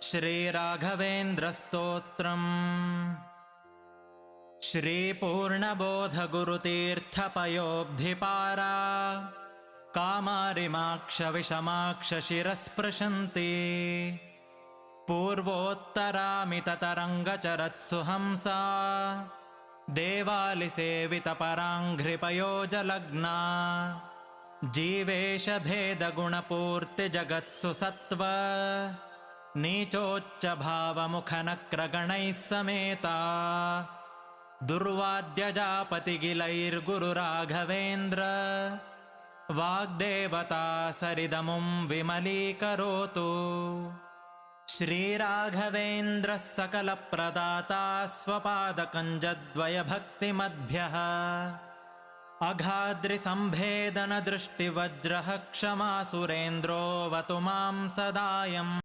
श्रीराघवेन्द्रस्तोत्रम् श्रीपूर्णबोधगुरुतीर्थपयोब्धिपारा कामारिमाक्षविषमाक्षशिरस्पृशन्ति पूर्वोत्तरामिततरङ्गचरत्सु हंसा देवालिसेवितपराङ्घ्रिपयोजलग्ना जीवेशभेदगुणपूर्तिजगत्सु सत्त्व नीचोच्चभावमुखनक्रगणैः समेता दुर्वाद्यजापतिगिलैर्गुरुराघवेन्द्र वाग्देवता सरिदमुं विमलीकरोतु। श्रीराघवेन्द्रः सकलप्रदाता स्वपादकञ्जद्वयभक्तिमद्भ्यः अघाद्रिसम्भेदनदृष्टिवज्रः क्षमा सुरेन्द्रोऽवतु मां सदायम्।